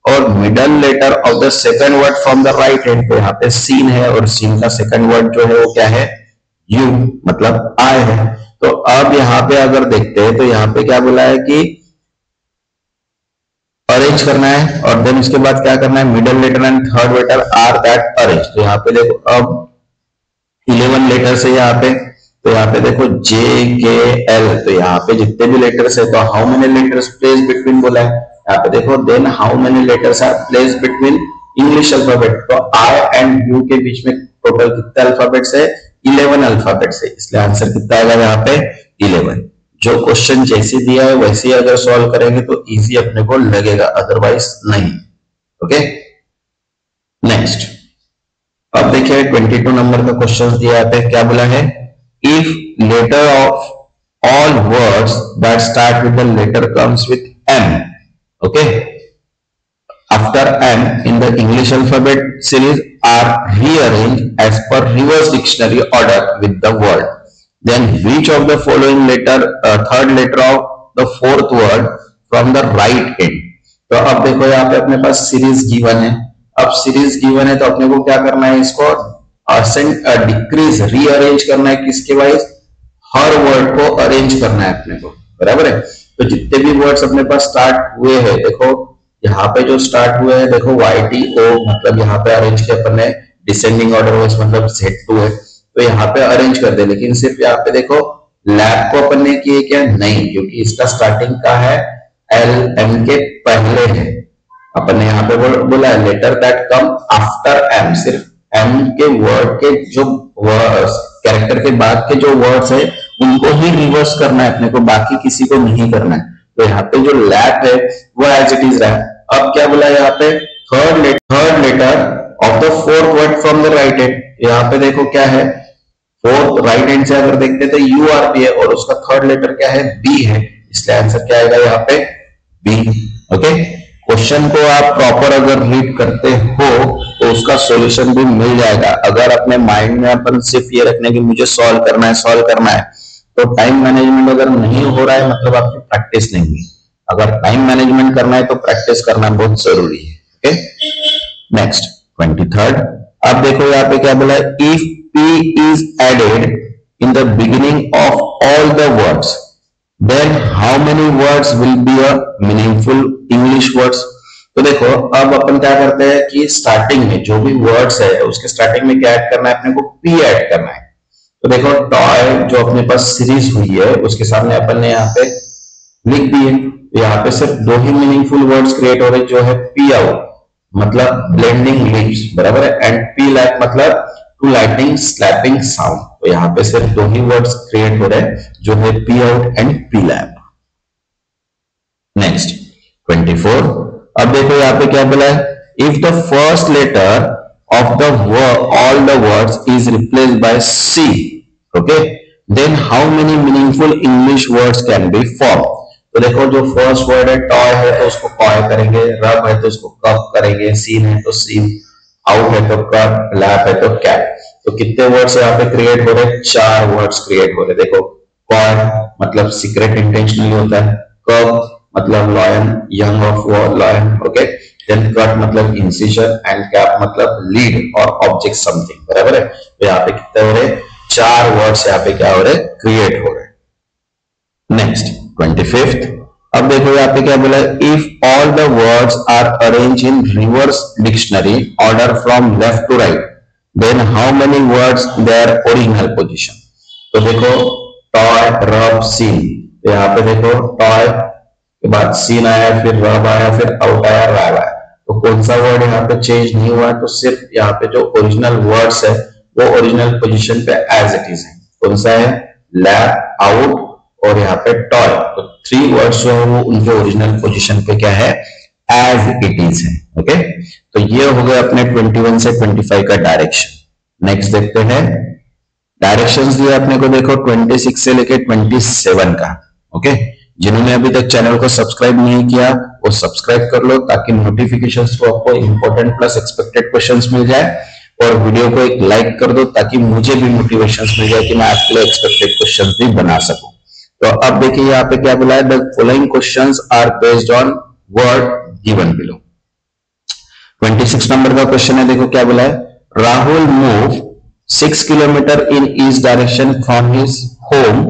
और middle letter of the second word from the right hand, तो यहाँ पे सीन है और सीन का सेकंड वर्ड जो है वो क्या है, यू, मतलब आई है। तो अब यहाँ पे अगर देखते हैं तो यहाँ पे क्या बोला है कि अरेंज करना है, और देन उसके बाद क्या करना है, middle letter and third letter are that arrange. तो यहाँ पे देखो अब 11 लेटर्स है यहाँ पे, तो यहाँ पे देखो जे के एल, तो यहाँ पे जितने भी लेटर्स है, तो how many letters place between बोला है। यहाँ पे देखो then how many letters are place between English alphabet, तो आई एंड यू के बीच में टोटल कितने अल्फाबेट्स है, 11 अल्फाबेट्स है, इसलिए आंसर कितना आएगा यहाँ पे 11। जो क्वेश्चन जैसे दिया है वैसे ही अगर सॉल्व करेंगे तो इजी अपने को लगेगा, अदरवाइज नहीं। ओके, नेक्स्ट अब देखिए 22 नंबर का क्वेश्चन दिया है, क्या बोला है, if letter of all words that start with the letter comes with M, okay, after M in the English alphabet series are rearranged as per reverse dictionary order with the word, then which of the following third letter of the fourth word from the right end। तो अब देखो यहाँ पे अपने पास series given है। अब series given है तो अपने को क्या करना है, इसको असेंड डिक्रीज रीअरेंज करना है, किसके वाइज, हर वर्ड को अरेंज करना है अपने को, बराबर है। तो जितने भी वर्ड्स अपने पास स्टार्ट हुए हैं, देखो यहाँ पे जो स्टार्ट हुए हैं, देखो YTO, मतलब यहाँ पे अरेंज किया अपन ने डिसेंडिंग ऑर्डर वाइज, मतलब Z2 है, तो यहाँ पे अरेंज कर दे। लेकिन सिर्फ यहाँ पे देखो लैब को अपन ने किए क्या, नहीं, क्योंकि इसका स्टार्टिंग का है LM के पहले है। अपन ने यहाँ पे बोला है letter that come after M, सिर्फ M के वर्ड के जो कैरेक्टर के बाद के जो वर्ड्स है उनको ही रिवर्स करना है अपने को, बाकी किसी को नहीं करना है। तो यहाँ पे जो लैप है वो एज इट इज रहा है। अब क्या बोला है यहाँ पे, third letter of the fourth word from the right hand. यहाँ पे देखो क्या है, फोर्थ राइट हैंड से अगर देखते तो यू आर बी है और उसका थर्ड लेटर क्या है, बी है, इसलिए आंसर क्या आएगा यहाँ पे, बी। ओके, क्वेश्चन को आप प्रॉपर अगर रीड करते हो तो उसका सॉल्यूशन भी मिल जाएगा। अगर अपने माइंड में अपन सिर्फ ये रखने की मुझे सॉल्व करना है, तो टाइम मैनेजमेंट अगर नहीं हो रहा है मतलब आपकी प्रैक्टिस नहीं हुई। अगर टाइम मैनेजमेंट करना है तो प्रैक्टिस करना बहुत जरूरी है। Okay, next 23rd। अब देखो यहाँ पे क्या बोला है, if P is added in the beginning of all the words, then how many words will be a meaningful English words? तो देखो अब अपन क्या करते हैं कि स्टार्टिंग में जो भी वर्ड्स है उसके स्टार्टिंग में क्या ऐड करना है, अपने को P ऐड करना है। तो देखो टॉय जो अपने पास सीरीज हुई है उसके सामने अपन ने यहाँ पे लिख दिए, यहाँ पे सिर्फ दो ही मीनिंगफुल वर्ड्स क्रिएट हो रहे, जो है P आउट मतलब ब्लेंडिंग लिप्स, बराबर है, एंड P लैप मतलब टू लाइटनिंग स्लैपिंग साउंड। तो यहाँ पे सिर्फ दो ही वर्ड्स क्रिएट हो रहे हैं, जो है P out and P lap. Next 24। अब देखो यहाँ पे क्या बोला है, if the first letter of the all the words is replaced by C, okay, then how many meaningful English words can be form. तो देखो जो फर्स्ट वर्ड है टॉय है तो उसको टॉय करेंगे, रब है तो उसको कप करेंगे, सीन है तो सीन, आउट है तो कप, लैप है तो कैप। तो कितने वर्ड्स यहाँ पे क्रिएट हो रहे हैं, 4 वर्ड्स क्रिएट हो रहे। देखो कॉय मतलब सीक्रेट इंटेंशनली होता है, कप मतलब lion, young of lion, okay, then cut मतलब इंसिजन एंड कैप मतलब लीड और ऑब्जेक्ट समथिंग, बराबर है। तो यहाँ पे कितने हो रहे, 4 वर्ड्स यहाँ पे क्या हो रहे, क्रिएट हो रहे। Next 25th। अब देखो यहाँ पे क्या बोला है, if all the words are arrange in reverse dictionary order from left to right, then how many words their original position. तो देखो टॉय, रब, सीन, तो यहाँ पे देखो टॉय के बाद सीन आया, फिर रब आया, फिर आउट आया, रैब आया। तो कौन सा वर्ड यहाँ पे चेंज नहीं हुआ है, तो सिर्फ यहाँ पे जो ओरिजिनल वर्ड्स है वो ओरिजिनल पोजीशन पे एज इट इज है। कौन सा है, लैब, आउट और यहाँ पे टॉय। तो 3 वर्ड्स जो है वो उनके ओरिजिनल पोजीशन पे क्या है, एज इट इज है। ओके, तो ये हो गया अपने 21 से 25 का डायरेक्शन। नेक्स्ट देखते हैं, डायरेक्शंस दिए अपने को, देखो 26 से लेके 27 का। ओके, जिन्होंने अभी तक चैनल को सब्सक्राइब नहीं किया वो सब्सक्राइब कर लो ताकि नोटिफिकेशंस को आपको इंपॉर्टेंट प्लस एक्सपेक्टेड क्वेश्चंस मिल जाए, और वीडियो को एक लाइक कर दो ताकि मुझे भी मोटिवेशंस मिल जाए कि मैं आपके लिए एक्सपेक्टेड क्वेश्चंस भी बना सकूं। तो अब देखिए यहाँ पे क्या बोला है, the following questions are based on word given below. 26 number का क्वेश्चन है, देखो क्या बोला है, Rahul move 6 kilometre in east direction from his home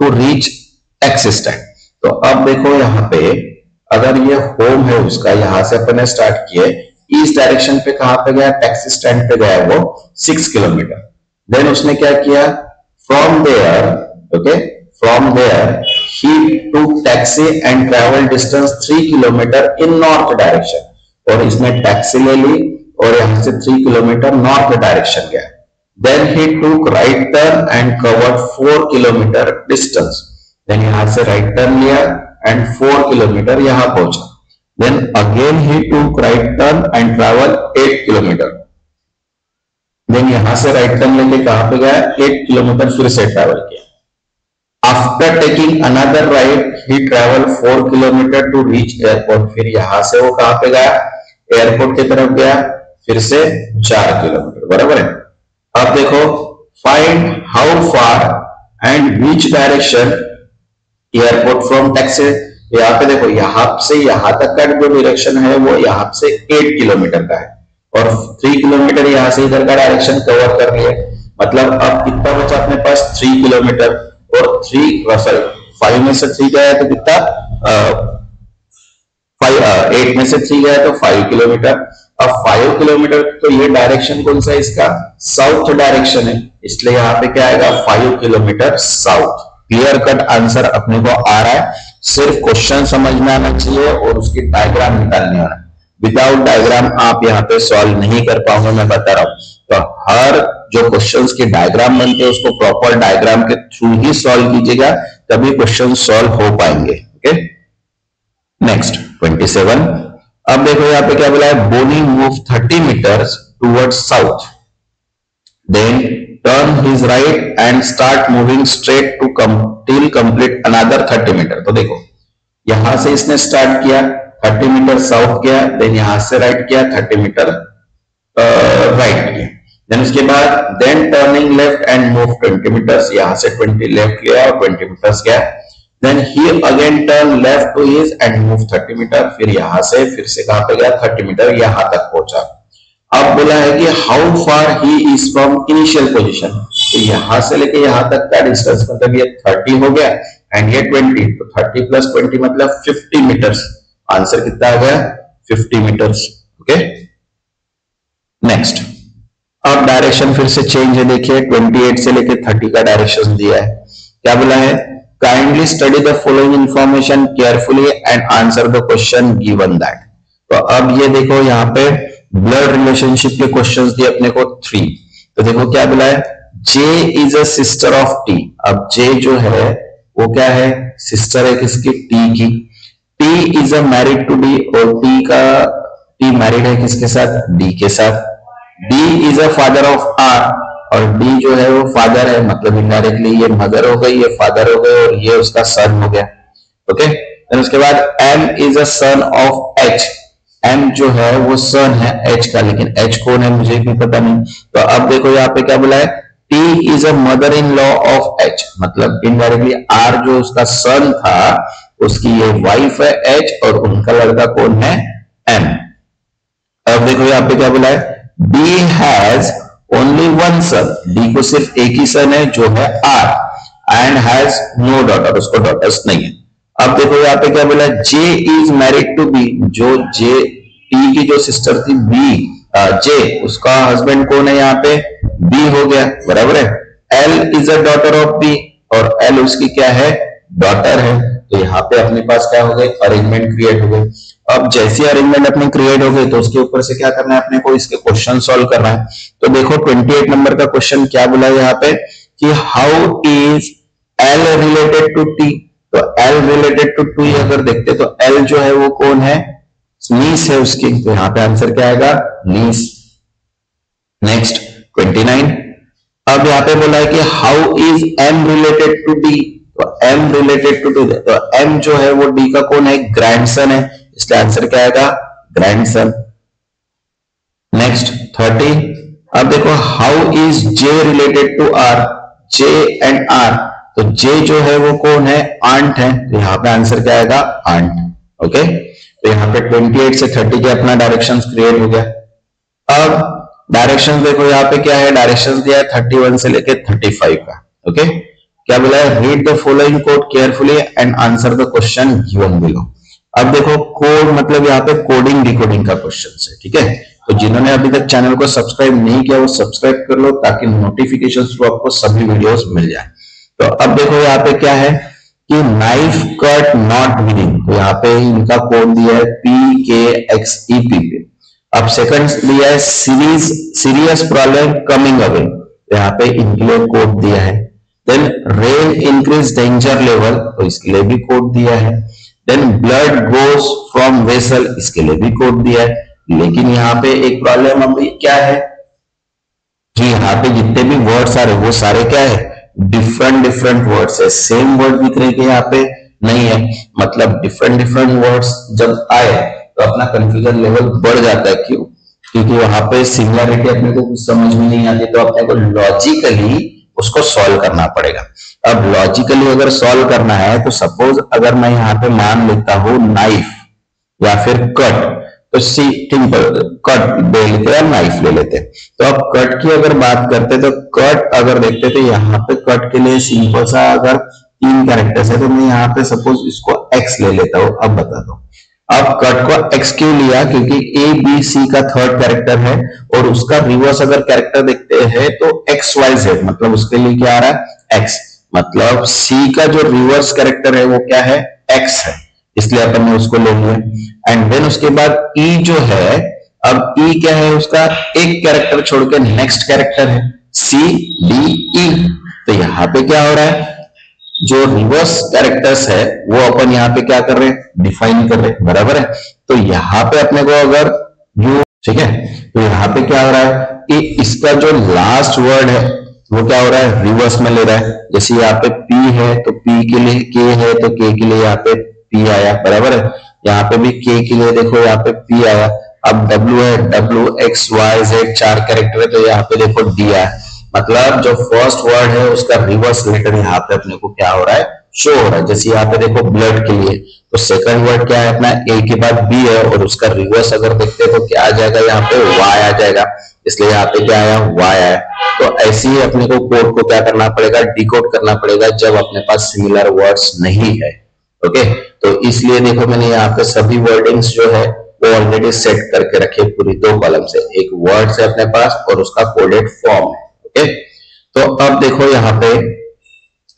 to reach X stand. तो अब देखो यहाँ पे अगर ये होम है उसका, यहां से अपन ने स्टार्ट किए, ईस्ट डायरेक्शन पे कहां पे गया, टैक्सी स्टैंड पे गया वो 6 किलोमीटर। देन उसने क्या किया, from there, okay, from there he took taxi and travel distance 3 kilometre in north direction. और इसने टैक्सी ले ली और यहां से 3 किलोमीटर नॉर्थ डायरेक्शन गया। Then he took right turn and covered 4 kilometre distance. Then यहां से राइट टर्न लिया एंड 4 किलोमीटर यहां पहुंचा। Then again he took right turn and travel 8 kilometre. Then यहां से राइट टर्न लेके कहां पे गया, 8 किलोमीटर फिर से ट्रैवल किया। After taking another right, he traveled 4 kilometre to reach airport। फिर यहां से वो कहां पे गया, एयरपोर्ट की तरफ गया, फिर से 4 किलोमीटर, बराबर है। अब देखो find how far and which direction airport from taxi. यहाँ पे देखो यहां से यहां तक का जो डायरेक्शन है वो यहां से 8 किलोमीटर का है और 3 किलोमीटर यहां से इधर का डायरेक्शन कवर कर लिया। मतलब अब कितना बचा अपने पास, 3 किलोमीटर, और 5 में से 3 गया तो कितना, 8 में से 3 गया तो 5 किलोमीटर। अब 5 किलोमीटर तो ये डायरेक्शन कौन सा है इसका, साउथ डायरेक्शन है, इसलिए यहाँ पे क्या आएगा, 5 kilometre south. Clear cut answer अपने को आ रहा है, सिर्फ क्वेश्चन समझ में आना चाहिए और उसकी डायग्राम निकालनी आना। विदाउट डायग्राम आप यहाँ पे सॉल्व नहीं कर पाओगे, मैं बता रहा हूं। तो हर जो क्वेश्चंस की डायग्राम बनते हैं उसको प्रॉपर डायग्राम के थ्रू ही सॉल्व कीजिएगा, तभी क्वेश्चन सॉल्व हो पाएंगे। Okay, next 27। अब देखो यहाँ पे क्या बोला है, Bonnie move 30 metres towards south, then turn his right and start moving straight to till complete another 30 metre. तो देखो यहां से इसने स्टार्ट किया, 30 मीटर साउथ किया, देन यहां से राइट किया, 30 मीटर राइट किया, देन उसके बाद then turning left and move 20 metres, यहां से 20 लेफ्ट गया और 20 मीटर्स गया, then he again turn left to his and move 30 metre, फिर यहां से फिर से कहां पे गया, 30 मीटर यहां तक पहुंचा। अब बोला है कि how far he is from initial position, तो यहां से लेके यहां तक का डिस्टेंस मतलब ये 30 हो गया एंड ये 20, तो 30 प्लस 20 मतलब 50 मीटर्स। आंसर कितना आ गया, 50 मीटर्स। ओके, नेक्स्ट अब डायरेक्शन फिर से चेंज है, देखिए 28 से लेके 30 का डायरेक्शन दिया है। क्या बोला है, kindly study the following information carefully and answer the question given that. तो अब ये देखो यहाँ पे ब्लड रिलेशनशिप के क्वेश्चंस दिए अपने को 3। तो देखो क्या बोला है, J is a sister of T. अब जे जो है वो क्या है, सिस्टर है किसकी, टी की। T is a married to D, और टी मैरिड है किसके साथ, डी के साथ। D is a father of R, और डी जो है वो फादर है, मतलब इनडायरेक्टली ये मदर हो गई, ये फादर हो गए और ये उसका सन हो गया। ओके, देन उसके बाद M is a son of H. M जो है वो सन है एच का, लेकिन एच कौन है मुझे भी पता नहीं। तो अब देखो यहाँ पे क्या बोला है, T is a mother in law of H, मतलब इनडायरेक्टली आर जो उसका सन था उसकी ये वाइफ है एच, और उनका लड़का कौन है, एम। अब देखो यहाँ पे क्या बोला है, D has only one son, D को सिर्फ एक ही सन है जो है R, and has no daughter, उसको डॉटर्स नहीं है। अब देखो यहाँ पे क्या बोला, J is married to B, जो जे टी की जो सिस्टर थी बी, जे उसका हस्बैंड कौन है यहाँ पे, बी हो गया, बराबर है। L is a daughter of B, और एल उसकी क्या है, डॉटर है। तो यहाँ पे अपने पास क्या हो गई, अरेंजमेंट क्रिएट हो गई। अब जैसी अरेंजमेंट अपने क्रिएट हो गई तो उसके ऊपर से क्या करना है अपने को, इसके क्वेश्चन सॉल्व करना है। तो देखो 28 नंबर का क्वेश्चन क्या बोला है यहाँ पे कि how is L related to T. तो एल रिलेटेड टू टी अगर देखते तो एल जो है वो कौन है, नीस है उसकी, तो यहाँ पे आंसर क्या आएगा, नीस। नेक्स्ट 29, अब यहाँ पे बोला है कि how is M related to D. तो एम रिलेटेड टू डी, तो एम जो है वो डी का कौन है, ग्रैंडसन है, इसका आंसर क्या आएगा, ग्रैंडसन। नेक्स्ट 30, अब देखो how is J related to R. J and R, तो जे जो है वो कौन है, आंट है, तो यहाँ पे आंसर क्या आएगा, आंट। ओके, तो यहाँ पे 28 से 30 के अपना डायरेक्शंस क्रिएट हो गया। अब डायरेक्शन देखो यहाँ पे क्या है, डायरेक्शन दिया है 31 से लेके 35 का। ओके, क्या बोला है, read the following code carefully and answer the question given below. अब देखो कोड मतलब यहाँ पे कोडिंग डिकोडिंग का क्वेश्चन है, ठीक है। तो जिन्होंने अभी तक चैनल को सब्सक्राइब नहीं किया वो सब्सक्राइब कर लो ताकि नोटिफिकेशन थ्रू आपको सभी वीडियोस मिल जाए। तो अब देखो यहाँ पे क्या है कि नाइफ कट नॉट विनिंग, तो यहाँ पे इनका कोड दिया है PKXEPP। अब सेकंड दिया है सीरियस प्रॉब्लम कमिंग अवे, तो यहाँ पे इनके लिए कोड दिया है। Then rain increase danger level, तो इसके लिए भी कोड दिया है। Then blood goes from vessel, इसके लिए भी कोड दिया है। लेकिन यहाँ पे एक प्रॉब्लम अभी क्या है कि यहाँ पे जितने भी वर्ड्स आ रहे वो सारे क्या है, डिफरेंट डिफरेंट वर्ड्स है, सेम वर्ड दिख रहे यहाँ पे नहीं है। मतलब डिफरेंट डिफरेंट वर्ड्स जब आए तो अपना कंफ्यूजन लेवल बढ़ जाता है। क्यों? क्योंकि वहां पे सिमिलरिटी अपने को कुछ समझ में नहीं आती, तो अपने को लॉजिकली उसको सॉल्व करना पड़ेगा। अब लॉजिकली अगर सॉल्व करना है तो सपोज अगर मैं यहाँ पे मान लेता हूं नाइफ या फिर कट, तो सिंपल कट ले लेते हैं, नाइफ ले लेते हैं। तो अब कट की अगर बात करते तो कट अगर देखते तो यहाँ पे कट के लिए सिंपल सा अगर 3 कैरेक्टर्स है तो मैं यहाँ पे सपोज इसको एक्स ले लेता हूँ। अब बता दो, अब कट को एक्स क्यों लिया, क्योंकि ए बी सी का थर्ड कैरेक्टर है और उसका रिवर्स अगर कैरेक्टर देखते हैं तो एक्स वाई जेड, मतलब उसके लिए क्या आ रहा है, एक्स। मतलब सी का जो रिवर्स कैरेक्टर है वो क्या है, एक्स है, इसलिए अपन ने उसको ले लिया। एंड देन उसके बाद ई जो है, अब ई क्या है, उसका एक कैरेक्टर छोड़ के नेक्स्ट कैरेक्टर है सी डी ई। तो यहां पे क्या हो रहा है, जो रिवर्स कैरेक्टर्स है वो अपन यहाँ पे क्या कर रहे हैं, डिफाइन कर रहे हैं, बराबर है। तो यहाँ पे अपने को अगर यू, ठीक है, तो यहाँ पे क्या हो रहा है कि इसका जो लास्ट वर्ड है वो क्या हो रहा है, रिवर्स में ले रहा है। जैसे यहाँ पे P है तो P के लिए K है तो K के लिए यहाँ पे P आया, बराबर है। यहाँ पे भी K के लिए देखो यहाँ पे P आया। अब W है, W X Y Z 4 character है तो यहाँ पे देखो D आया। मतलब जो फर्स्ट वर्ड है उसका रिवर्स लेटर यहाँ पे अपने को क्या हो रहा है, शो हो रहा है। जैसे यहाँ पे देखो ब्लड के लिए तो सेकंड वर्ड क्या है अपना, ए के बाद बी है और उसका रिवर्स अगर देखते हैं तो क्या आ जाएगा, यहाँ पे वाई आ जाएगा, इसलिए यहाँ पे क्या आया, वाई आया। तो ऐसे ही अपने को कोड को क्या करना पड़ेगा, डिकोड करना पड़ेगा जब अपने पास सिमिलर वर्ड्स नहीं है। ओके, तो इसलिए देखो मैंने यहाँ पे सभी वर्डिंग्स जो है वो ऑलरेडी सेट करके रखे पूरी 2 कॉलम से, एक वर्ड से अपने पास और उसका कोडेड फॉर्म है। ओके, तो अब देखो यहाँ पे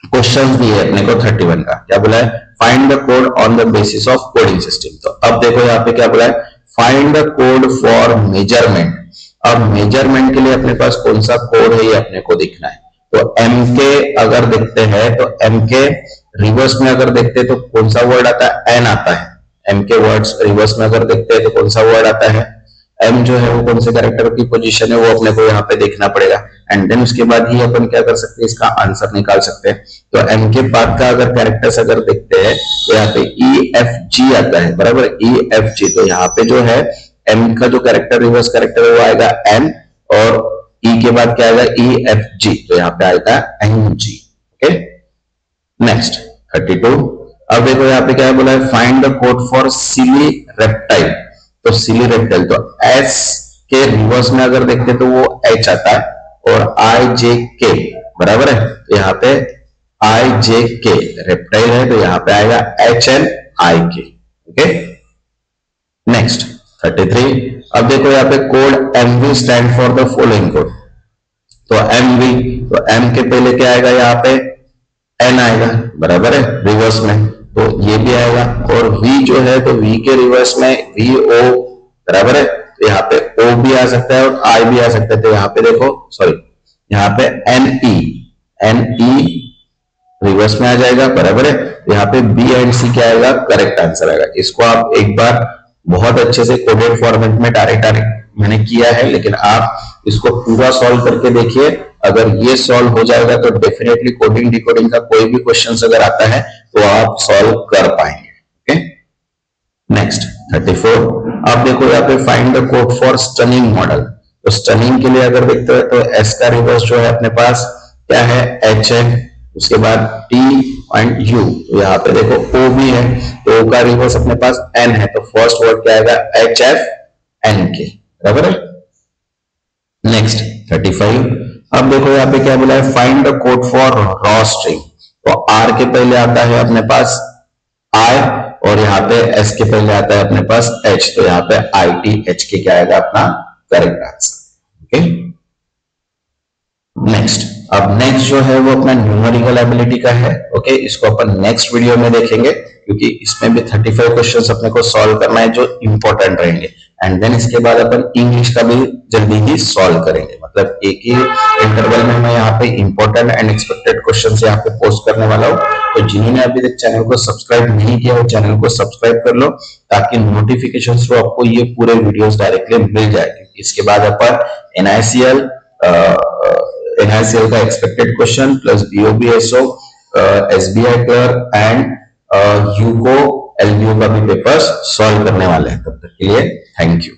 क्वेश्चन भी है अपने को 31 का, क्या बोला है, find the code on the basis of coding system. तो अब देखो यहाँ पे क्या बोला है, find the code for measurement. अब मेजरमेंट के लिए अपने पास कौन सा कोड है ये अपने को दिखना है। तो एम के अगर देखते हैं तो एम के रिवर्स में अगर देखते हैं तो कौन सा वर्ड आता है, एन आता है। एम के वर्ड्स रिवर्स में अगर देखते हैं तो कौन सा वर्ड आता है, एम जो है वो कौन से कैरेक्टर की पोजीशन है वो अपने को यहाँ पे देखना पड़ेगा। एंड देन उसके बाद ही अपन क्या कर सकते हैं, इसका आंसर निकाल सकते हैं। तो एम के बाद का अगर कैरेक्टर्स अगर देखते हैं तो यहाँ पे ई एफ जी आता है, बराबर, ई एफ जी। तो यहाँ पे जो है एम का जो कैरेक्टर रिवर्स कैरेक्टर है वो आएगा एन और ई के बाद क्या आएगा, ई एफ जी, तो यहाँ पे आएगा एन जी। Okay, next 32। अब देखो यहाँ पे क्या बोला है, find the code for silly reptile. तो सिली रेप्टाइल तो एस के रिवर्स में अगर देखते तो वो एच आता है और आई जे के, बराबर है। तो यहाँ पे आई जे के रेप्टाइल है तो यहाँ पे आएगा H N I K. Okay, next 33। अब देखो यहाँ पे code MV stand for the following code. तो एमवी, तो एम के पहले क्या आएगा, यहाँ पे एन आएगा, बराबर है, रिवर्स में, तो ये भी आएगा। और V जो है तो V के रिवर्स में VO, बराबर है, तो यहाँ पे O भी आ सकता है और I भी आ सकता है। तो यहाँ पे देखो, सॉरी, यहाँ पे NE रिवर्स में आ जाएगा, बराबर है। यहाँ पे B एंड C क्या आएगा, करेक्ट आंसर आएगा। इसको आप एक बार बहुत अच्छे से कोडेड फॉर्मेट में डायरेक्ट मैंने किया है, लेकिन आप इसको पूरा सॉल्व करके देखिए। अगर ये सॉल्व हो जाएगा तो डेफिनेटली कोडिंग डिकोडिंग का कोई भी क्वेश्चन अगर आता है तो आप सॉल्व कर पाएंगे। Okay, next 34। अब देखो यहाँ पे find the code for stunning model. तो स्टनिंग के लिए अगर देखते हैं तो एस का रिवर्स जो है अपने पास क्या है, एच है, उसके बाद टी एंड यू। तो यहाँ पे देखो ओ भी है तो ओ का रिवर्स अपने पास एन है, तो फर्स्ट वर्ड क्या आएगा, एच एफ एन के, बराबर है। नेक्स्ट 35। अब देखो यहाँ पे क्या बोला है, find the code for raw string. तो आर के पहले आता है अपने पास आई और यहाँ पे एस के पहले आता है अपने पास एच, तो यहाँ पे आई टी एच के क्या आएगा अपना करेक्ट आंसर। Okay, next. अब नेक्स्ट जो है वो अपना न्यूमेरिकल एबिलिटी का है। ओके, इसको अपन नेक्स्ट वीडियो में देखेंगे क्योंकि इसमें भी 35 क्वेश्चंस अपने को सॉल्व करना है जो इंपॉर्टेंट रहेंगे। एंड देन इसके बाद अपन इंग्लिश का भी जल्दी ही सॉल्व करेंगे। मतलब एक ही इंटरवल में मैं यहाँ पे इंपॉर्टेंट एंड एक्सपेक्टेड क्वेश्चंस यहाँ पे पोस्ट करने वाला हूँ। तो जिन्होंने अभी तक चैनल को सब्सक्राइब नहीं किया वो चैनल को सब्सक्राइब कर लो ताकि नोटिफिकेशन थ्रू आपको ये पूरे वीडियोस डायरेक्टली मिल जाएगी। इसके बाद अपन NICL का expected question plus BOBSO, SBI clerk and UCO LBO का भी पेपर्स सॉल्व करने वाले हैं। तब तक के लिए थैंक यू।